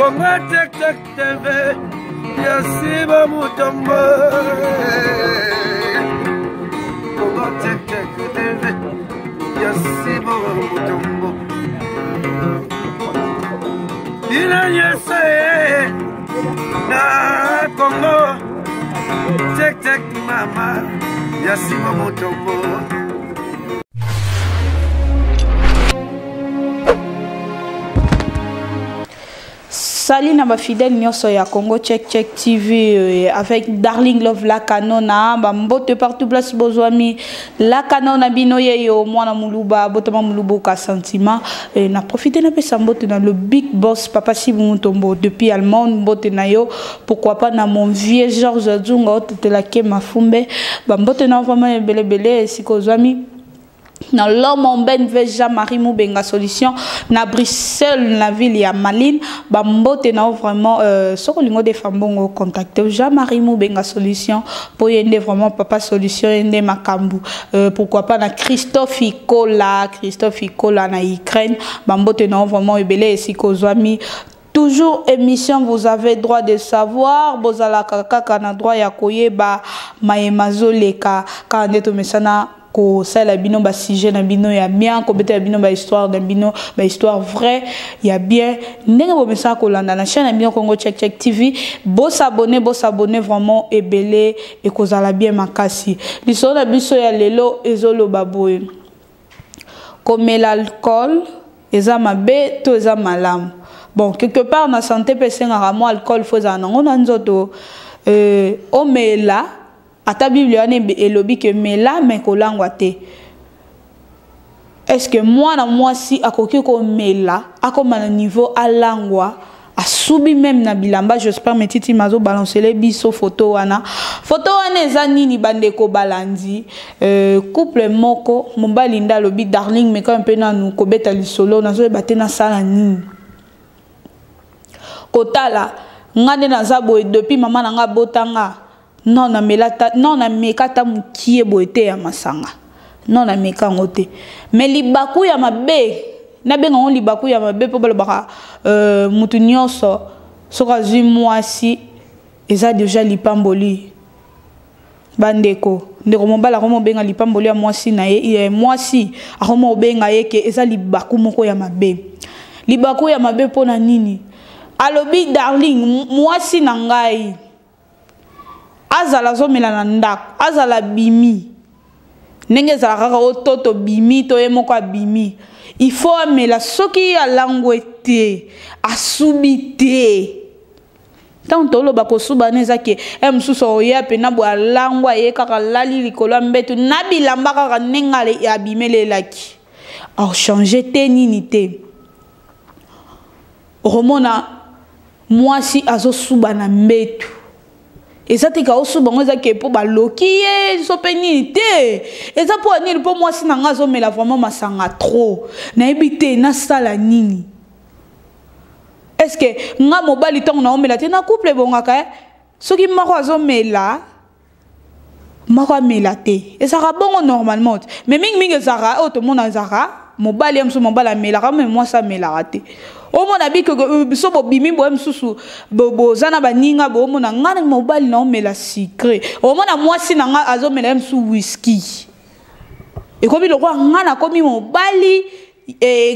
Congo Tek Tek TV, Yasiba Mutombo. Congo Tek Tek TV, Yasiba Mutombo. Ina yese na Congo Tek Tek mama, Yasiba Mutombo. Salut na ba fidèle nyonso ya Congo Check Check TV avec Darling Love la kanona ba mbote partout place bozwami la kanona bino yeyo mwana muluba botama mulubo ka sentiment na profiter na pesa mbote dans le big boss papa Sibu Mutombo depuis allemand mbote na yo pourquoi pas na mon vieux Georges Dzunga otela ke mafumbe ba mbote na vraiment belebele sikozwami dans l'homme ben veja Marie Moubenga solution na Bruxelles na ville ya Malines ba mbote na vraiment soko lingo de fambongo contacter Jean Marie Moubenga solution pour yende vraiment papa solution yende makambu pourquoi pas na Christophe Ikola na Ukraine ba mbote na vraiment ebele esikozwami. Toujours émission, vous avez droit de savoir. Bozala kaka na droit ya koyeba maemazo leka kandeto mesana ko sala bino ba sujet na bino ya bien ko beta bino ba histoire na bino ba histoire vrai ya bien ndenge bo mesa ko landa na chaîne na bino Congo Check Check TV bo s'abonner vraiment ebele et kozala bien makasi liso na biso ya lelo ezolo baboye comme l'alcool eza mabe to eza malamu. Bon, quelque part, dans la santé, personne alcool, faut en on a nzoto. O mela, à ta Bible, on est lobby que mela, mais qu'on l'angoite. Est-ce que moi si, à quoi qu'on mela, à comme à niveau à l'angua, à soubi même na bilamba, j'espère mes titi mazo balancer les biso photo wana. Photo wana ezani ni bandeko balandi. Couple moko, mon balinda lobby darling, mais quand un peu na nous kobeta li solo, na zo batena sala nini. Kotala ngane na zabo depuis maman nanga botanga non na melata non na mekata mukie boete ya masanga non na meka ngote mais libaku ya mabe na benga on libaku ya mabe po balobaka mutu nyonso soka zui mwasi eza déjà lipamboli bandeko ndeko mobala komo benga lipamboli ya mwasi na ye mwasi akomo benga yeke eza libaku moko ya mabe libaku ya mabe pona nini. Alobi darling mwasi na ngai azala zomela na ndako azala bimi ndenge za kaka ototo bimi to yemoko bimi il faut amela soki ya langwete asubite tanto lo bako suba neza ke msuso oya pe na bwa langwa ye kaka lali likolo mbetu na bilamba kaka nengale ya bimele laki a changer te nini te romona mwasi azo suba na mbetu eza tika osuba ngoza ke po baloki ye so penini te eza po anili po mwasi na nga azomela vraiment masanga trop na ebite na sala nini est-ce que nga mobali tongo na omela te na couple bongaka soki mako azomela mako amela te ezaka bongo normalement mais mingi ezaka o to mona ezaka mobali amso mobala mela ka mais mwasi amela te o mona bi que so bo bimi bo msusu bo zana baninga bo mona ngana mobali na omela secret o mona mwasi na nga azomela msu whisky e komi lokwa ngana komi mobali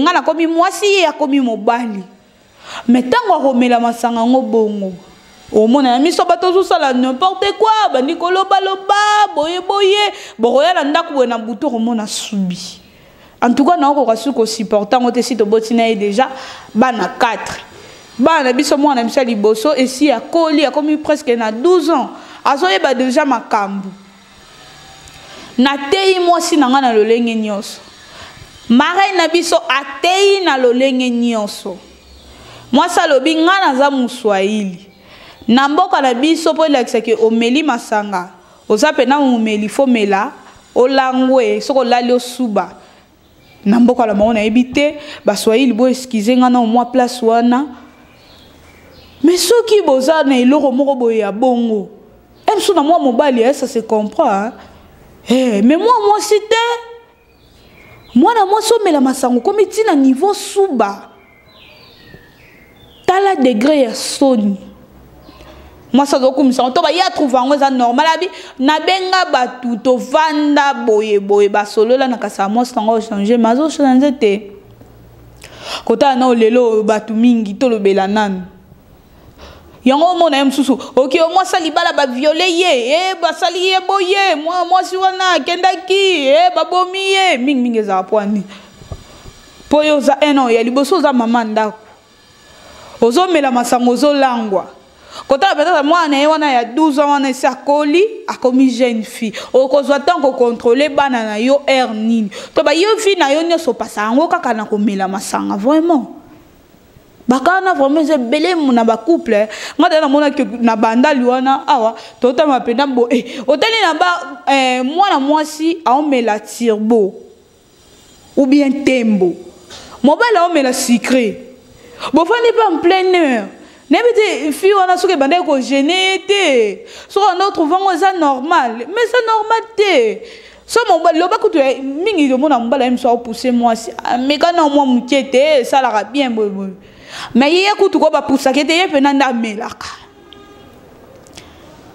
ngana komi mwasi ya komi mobali mais tango komela masanga ngo bongo o mona miso bato sala n'importe quoi ba nikolo baloba boye boya na ndako na buto ko mona subi. En tout cas, nous avons supportant aussi de botiner déjà bana 4. Bana biso moi na misali boso et si a coli a commis presque na 12 ans. Azoye ba déjà makambu. Na tei moi si na ngana lolenge nyonso. Mare na biso atei na lolenge nyonso. Moi ça lobi ngana za muswahili. Na mboka na biso po la ke omeli masanga. Ozape na omeli fomela olangwe soko lali osuba. Namboka la maona ebité ba swahili bo excuser ngana au moins place wana mais ceux qui boza na eloko moko boye ya bongo emso na moi mobali ça se comprend hein? Mais moi c'était moi na moi somela masango comme tina niveau suba tala degré ya soni moi ça doit comme ça on va y trouver en ça normal abi na benga batu to vanda boye ba solo la na kasa moi ça va changer mais zo changer te kota na lelo batu mingi to lobela nan yango mona msusu OK moi ça libala ba violer ye ba sali ye boye moi si wana kendaki ba bomi ye mingi za poani poyo za eno ya liboso za mama ndako ozo mela masango zo langwa kota peut-être moi na wana ya 12 ans wana sa koli a comme jeune fille o ko zo tant ko contrôler bana na yo nini to ba yo fi na yo nyoso pasa ngo kaka na ko mela masanga vraiment bakana vraiment c'est belé na ba couple ngata na mona que na banda liwana awa tota mapenda bo otali na ba moi si a on mela tirbo ou bien tembo mobile on mela secret bon n'est pas en pleine heure n'habite fille on a ce que banda ko gêner té so on trouve ça normal mais c'est normal té so mobile lo ba kutu mingi de mona mobile même so pousser moi si mais quand moi mukete ça la bien bon mais yeye kutu ko ba poussa kete ye pena nda melaka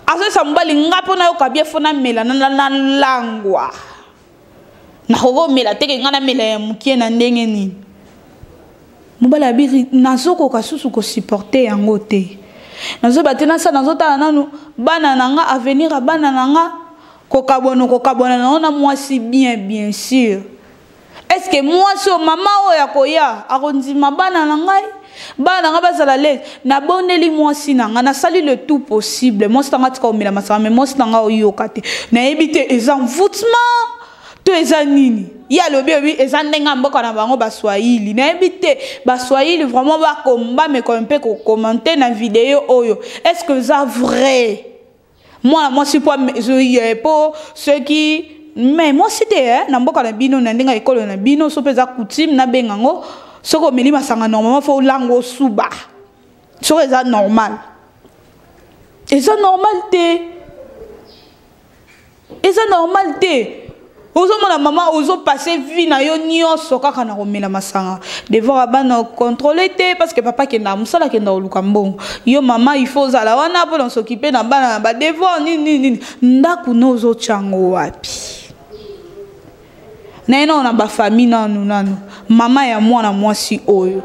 aso sa mobile ngapo na yo kabie fona mela na langwa na ho mela teke ngana mela ya mukie na ndenge nini mobala biri nazoko kasusu ko supporter yango te nazo batena sa nazo ta nanu bana nanga avenir a bana nanga ko kabona na moi si bien sûr est-ce que moi so mama o ya koya akondima bana nanga bana nga bazala l'aise na boneli moi si nanga na sali le tout possible moi stanga tika omela masama mais moi stanga oyoka te na ebite envoûtement to ezanini ya lobi eza ndenga mboka na bango baswahili na ebite baswahili vraiment ba komba mais quand peut commenter na vidéo oyo est-ce que ça vrai moi si pas pour ceux qui mais moi c'était na mboka na bino na ndenga ekolo na bino so peza coutume na bengango soko meli masanga normalement faut lango suba so eza normal et ça normal te ozo mona maman ozo passer vie na yo nyonso kaka na komela masanga devoir abana contrôler te parce que papa ke na musala ke na oluka mbongo yo maman il faut zala wana pour s'occuper na bana ba devoir nini ndaku nozo chango wapi na ino na ba famille nanu mama ya mwana mwasi oyo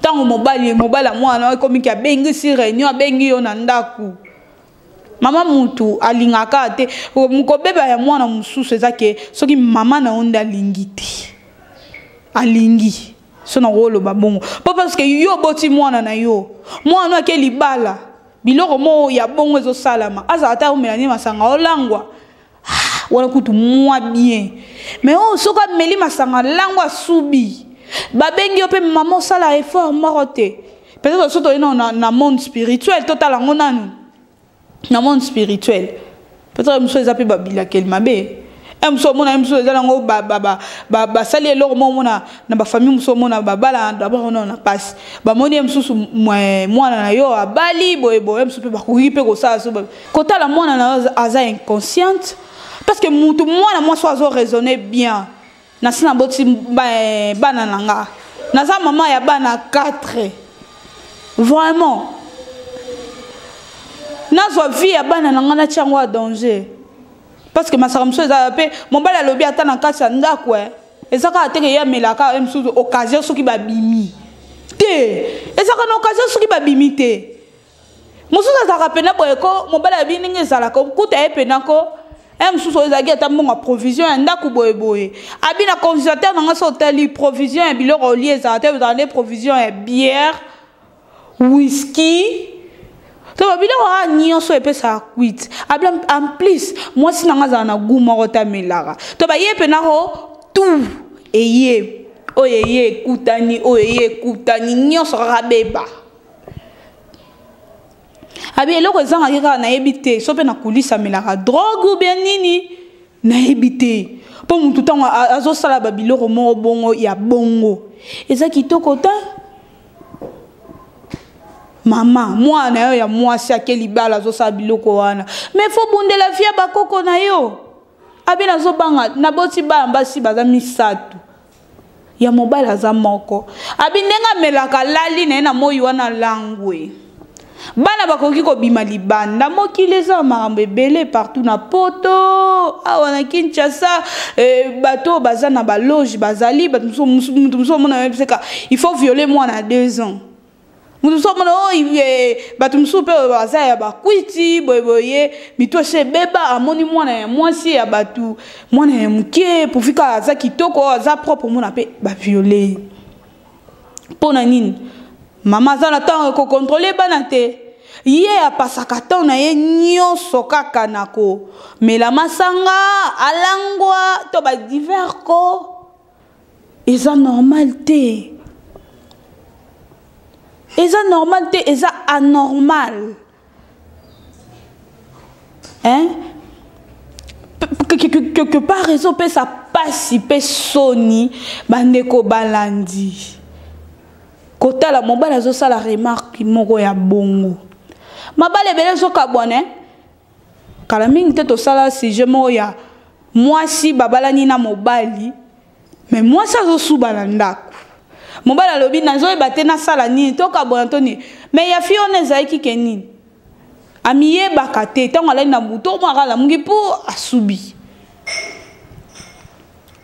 tango mobali mwana komi ki abengi si réunion abengi yo na ndaku mama mutu alingaka te mukobeba ya mwana mususu ezake soki mama na onda lingiti alingi so na rolo babongo pas parce que yo boti mwana na yo mwana ke libala biloko mo ya bongo ezo salama aza ata omelani masanga olangwa wala kutu moi bien mais oh soka meli masanga langwa subi babengi ope maman sala effort morote peut-être soto na monde spirituel total ngo nanu na monde spirituel peut-être monsieur zapi babila kel mabe emso mona emso ezala ngo ba sali eloko mona na ba famille muso mona babala d'abord on a passe ba moni emsusu mwana na yo abali boyebo emso pe ba kuipe ko sa so kota la mwana na aza inconsciente parce que mutu mwana moi so azo raisonner bien na sina boti bana nanga na sa maman ya bana 4 vraiment nazo vie ya bana nanga na tiango danger parce que masakamso eza pe mobala lobi ata na kati ya ndako ezaka ateke ya melaka emsusu occasion soki babimi te ezaka na occasion soki babimi te mususu azaka pena boyeko mobala bi ninge ezalaka kuta ye pena ko emsusu ezaki ata mbongo provision ya ndako boyeboye abi na convisateur nanga so otali provision ya biloko olie ezala te ezala provision ya bière whisky to biloko a nyonso epesa quit abla en plus moi si nanga za na guma kota melara to ba ye pena ko tout eye oyeye kutani nyonso rabeba abi eloko ezanga kaka na ebite so pe na kulisa melara drogue ou bien nini na ebite po mutu tango azo sala ba biloko mo bongo ya bongo eza kitoko ta mama mwana yo ya mwasi akeli bala zo sa biloko wana mais faut bundela fia bakoko na yo abi na zo banga na boti ba mbasi baza misatu ya mobile aza moko abi ndenga melaka lali na moyi wana langwe bana bakoki ko bima libanda mokili eza makambo ebele partout na poto awa na Kinshasa bato baza na baloge bazali bato muso mona mepseka il faut violer moi na 2 ans muso mona bato muso pe baza ya bakwiti boye mito se beba amoni mwana ya mwasi ya bato mwana ya muke pour fika aza kitoko aza propre mona pe ba violer pona nini mama za na temps ko contrôler bana te ye apasaka temps na ye nyonso kaka nako mela masanga alangwa to ba divers ko eza normal te eza anormal hein quelque part raison pe ça passe pe soni bandeko balandi kotala mobile azo la remarque moko ya bongo mabale bele zo kabone kala mingi te to sala sujet mo ya mwasi babalani na mobali mais mwasi azo subala ndako mobile alobi nazo ebate na sala nini to kabona to ni mais ya fi on ezaki kenini amiye bakate tango alani na buto mo akala mungi po asubi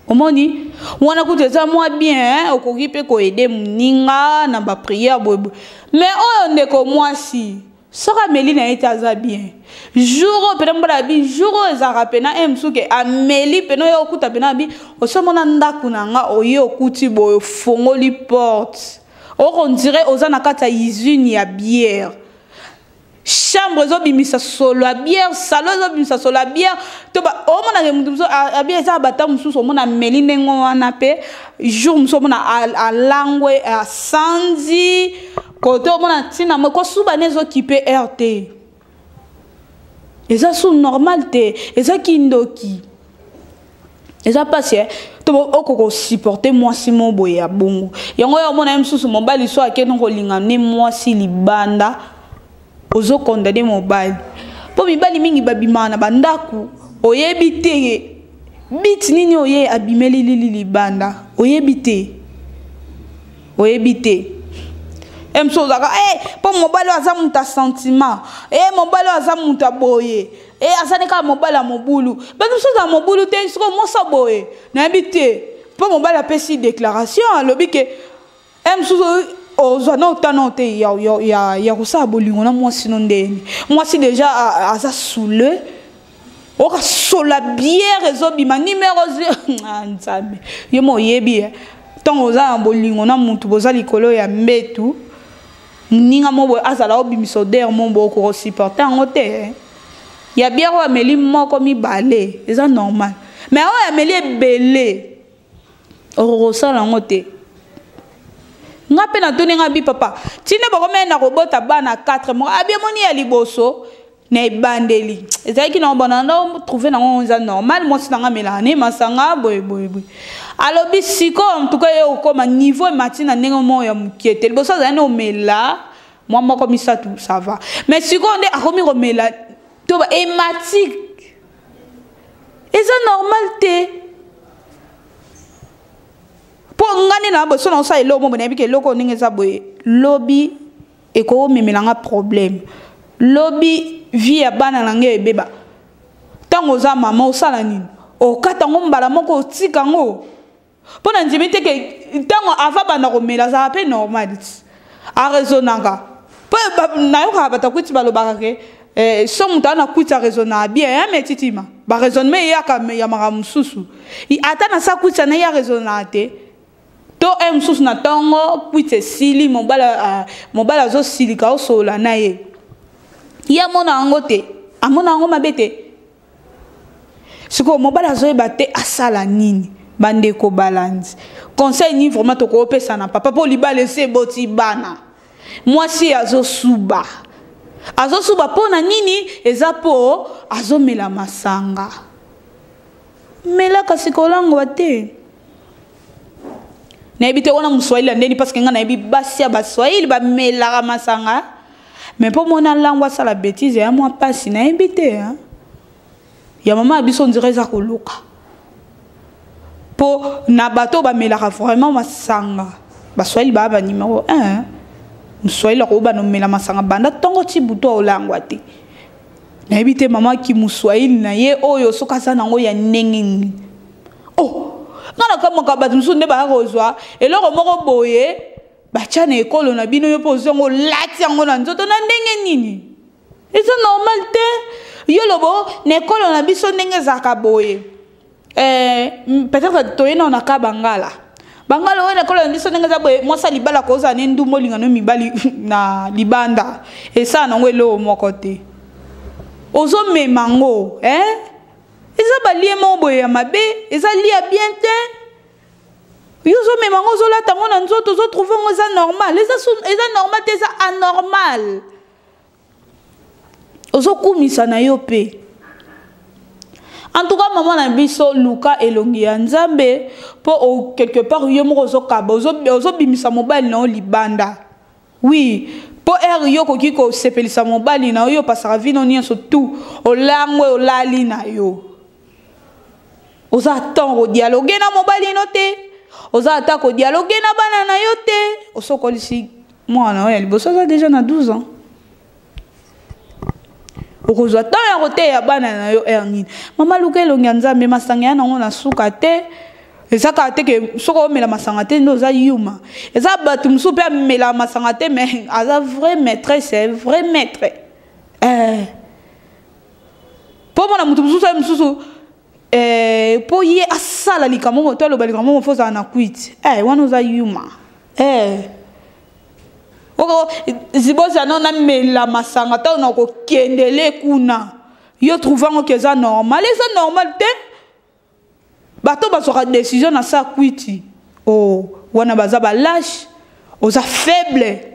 omoni wana kuteza moi bien okoki pe ko aider muninga na ba prière bobo mais oyo ndeko mwasi soka melina etaza bien jour pe mbala bi jour ezaka pena emsuke ameli pena yo okuta pena bi osomona ndaku nanga oye okuti boyo fongoli porte on dirait ozana kata usine ya bière chambre zo bimisa solo a bière salon zo bimisa solo a bière to ba o mona ke mutu so a bière za bata mususu mona meline ngwana pe jour muso mona a langwe a sanzi ko to mona tina mo ko suba nezo kipe RT eza sou normal te eza kindoki eza passé to okoko supporter moi si mon boya bongo yango yo mona mususu mobali so akeno ko lingane moi si libanda ozo condamné mobile po mibali mingi babimana bandaku oyebite bit nini oye abimeli libanda oyebite emso zaka po mobile aza muta sentiment mobile aza muta boye asaneka mobile mobulu batu so za mobulu te siko mosa boye na ebite po mobile apesi déclaration alobi ke emso ozana otana te ya kusala bolingo na mwasi no ndeni mwasi déjà aza soule oka sola bière ezobima numéro nzambe ye mo yebi ntango oza na bolingo na mutu boza likolo ya mbetu ninga mo azala obimisa odere mo boko supporter yango te ya bière oyo ameli moko mibale eza normal mais oyo ameli ebele okosala yango te nga pe na toni nga bi papa tine bokome na kobota bana 4 mois abi moni ya liboso na ebandeli ezaki na bona ndo trouver na ngonza normal moi sinanga melane masanga boy alobi siko en tout cas yo koma niveau matina ndenge mo ya mukiete liboso za no mela moi moko misatu ça va mais siko nde akomi romela to ba hématique eza normal te po ngani na boso na sa elo mo bona bike loko ninge za boye lobby eko memelanga problème lobby vie ya bana nange ebeba tango za mama osala nini okata ngo mbala moko otika ngo pona njimite ke tango ava bana komela za pe normal a raisonnanga po na yo ka bata kwiti balobaka ke so muta na kwita raisonna bien mais titima ba raisonnement ya ka ya mara mususu ata na sa kwita na ya raisonna te to emsusu na tongo puite sili mobala zo sili ka osola na ye ya mona ngo te amona ngo mabete siko mobala zo ebate asala nini bandeko balandi conseil ni vraiment to ko pesa na papa po libale se boti bana mwasi azo suba pona nini eza po azo mela masanga mela kasikolango ate na ebite wana muswahili ndeni parce que nga na ebi basi ya baswahili ba mela masanga mais pour mona langwa ça la bêtise ya moi pasi na ebite ya mama biso ndire za koluka po na bato ba melaka vraiment masanga baswahili ba numéro 1 muswahili ko ba no mela masanga banda tongo ti buto olangwa te na ebite mama ki muswahili na ye oyo soka sana ngo ya nengeni oh ngana kama ka bato musunde ba kozwa eloko moko boye bacha na ekolo na bino yo po zongo lati yango na nzoto na ndenge nini eza normal te yo lobo na ekolo na biso ndenge zaka boye peut-être toye na ka bangala bangala wana ekolo na biso ndenge za boye mwasa libala koza ne ndumo lingano mibali na libanda esa nango elo moko te ozo memango eza balie mo boye ya mabe eza lia bien te yo zo memango zo la tango na nzoto zo trouver ngo za normal eza normal te eza anormal ozo kumisa na yo pe. En tout cas, maman na biso luka elongi ya nzambe po quelque part yo moko zo kaba ozo bimisa mobile na libanda. Oui, po yo koki ko sepelisa mobile na yo pasaka vino nyonso tout olangwe olali na yo. Oza attendre dialoguer na mobile no te. Oza attendre dialoguer na bana na yo te. Osokolisi mwana ya liboso za déjà na 12 ans. Okozwa ta ya rote ya bana na yo ernine mama luka elongi nzambe masanga ya nango na suka te ezaka te ke soko mela masanga te ndo za yuma eza batu musu pe mela masanga te mais aza vrai maître c'est vrai maître po mona mutu mususu po ye asala likambo to lo balikamo foza na quit wana za yuma Oko ziboza non na mela masanga ta na ko kendele kuna yo trouvant que ça normal c'est normal te bato ba sera décision na sa kwiti wana baza ba lâche oza faible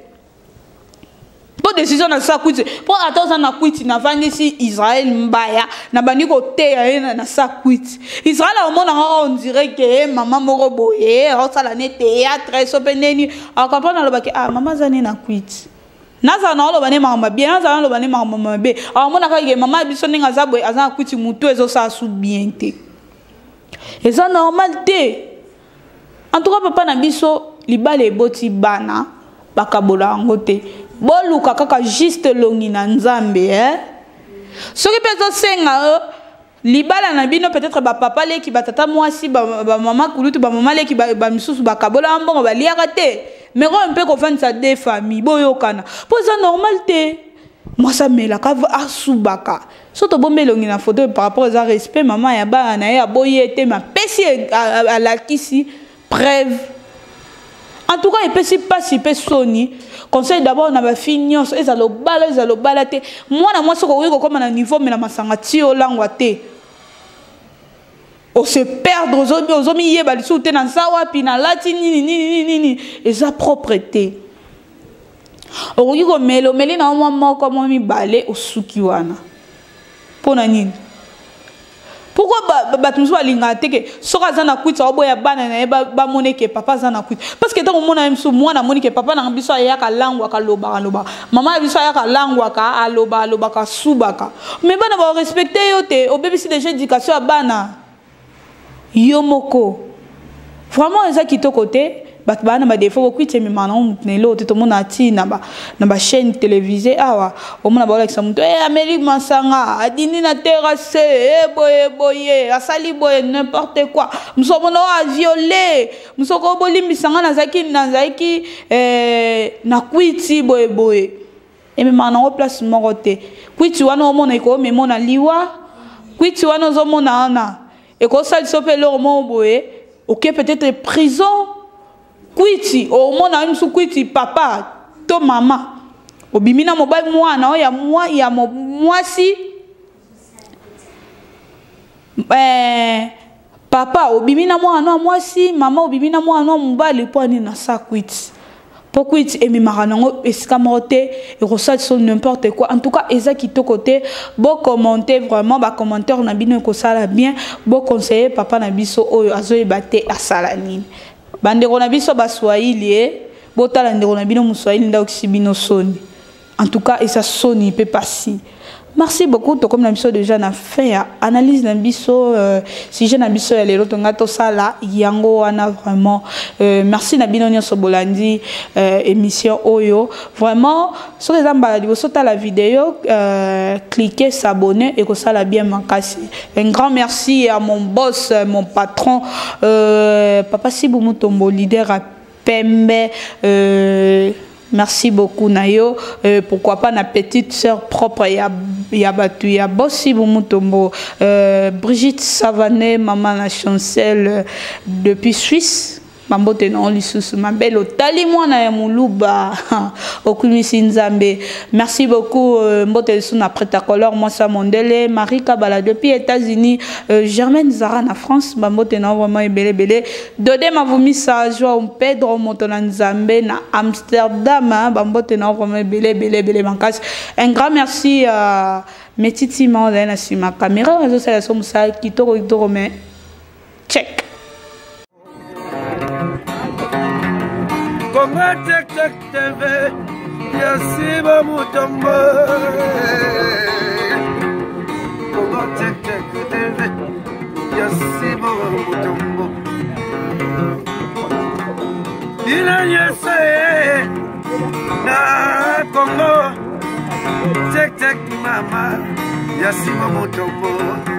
po décision na sa kwiti po atoza na kwiti na vandi si Israël mbaya na bani ko te na sa kwiti Israël au monde on dirait que maman moko boye o sala ne théâtre so peneni a comprendre lo baki maman zani na kwiti naza na lo bani mama bien naza na lo bani mama be a mona ka ke maman biso ninga za boye azana kwiti mutu ezo sa su bien te eza normal te en tout cas papa na biso libale eboti bana bakabola ngo te boluka kaka juste longi na nzambe soki pezo senga libala na bino peut-être ba papa leki ba tata mwasi ba mama kulutu ba mama leki ba misusu bakabola mbongo ba liaka te mais on peut konfondre deux familles boyokana poza normal te moi ça mela ka asubaka soto bomelongi na photo par rapport à respect maman ya ba na ya boyete ma pesi à la kisi preuve. En tout cas, il peut pas si peu soni. Conseil d'abord na ba finions ezalo balate. Moi na moi soko wiko comme na niveau mais na masanga ti olangwa te. O se perdre ozomi yeba lisu te na sawa pina lati nini eza propreté. O wiko melo meli na moi moko mo mi balé o suki wana. Pona nini? Pourquoi batumusu balinga teke soka za na kwita oboya bana na ba moneke papa za na kwita parce que tant mona msu mwana monike papa na biso ya ka langwa ka loba mama biso ya ka langwa ka aloba ka subaka mais bana ba respecter yo te obebisi déjà éducation à bana yo moko vraiment eza kitoko te bat bana ba défaut kwite mi mana nelo te to mona ti na ba chaîne télévisée awa o mona ba la kisamuto Amérique masanga adini na terrasse boye asali boye n'importe quoi msomona a violé msoko bolimbisanga na zaki na kwiti boye et mi mana o place moko te kwiti wana o mona ko me mona liwa kwiti wana zo mona ana e ko sali sopelo mo boye OK peut-être prison kwiti o mona msu kwiti papa to mama obimina mobile mwana ya mwasi papa obimina mwana mwasi mama obimina mwana mobile poni na sa kwiti po kwiti emi maranango esika mote et ressort sur n'importe quoi en tout cas eza kitoko te bo commenter vraiment ba commentaire na bino ko sala bien bo conseiller papa na biso oyo azoyeba te asala nini bandeko na biso baswahili botala ndeko na bino muswahili nda okisibino soni en tout cas esa soni peut passer Merci beaucoup. Comme la mission déjà n'a fait analyse d'un biso si j'ai un biso les autres ngato sala yango ana vraiment merci Nabino Nyoso Bolandi émission Oyo vraiment sur les embalades vous sautez la vidéo cliquez s'abonner et que ça la bien makasi. Un grand merci à mon boss mon patron Papa Sibou Mutombo leader à Pembe merci beaucoup Nayo pourquoi pas na petite sœur propre ya batu ya bossi Mutombo Brigitte Savané maman la chancelle depuis Suisse mambote na lisusu mabel otali mwana ya muluba okumisi nzambe merci beaucoup mbote sous na prêt-à-color moi ça mondele Marie Kabala depuis États-Unis Germaine Zara na France mambote na vraiment ebele Dodé mavumisa joa Pedro Motona Nzambe na Amsterdam mambote na vraiment ebele mankasi. Un grand merci à Metiti Manda na sima caméra réseau ça so musa kitoko mais check Congo Tek Tek TV, Yasiba Mutombo. Congo Tek Tek TV, Yasiba Mutombo. Ina yese na Congo Tek Tek mama, Yasiba Mutombo.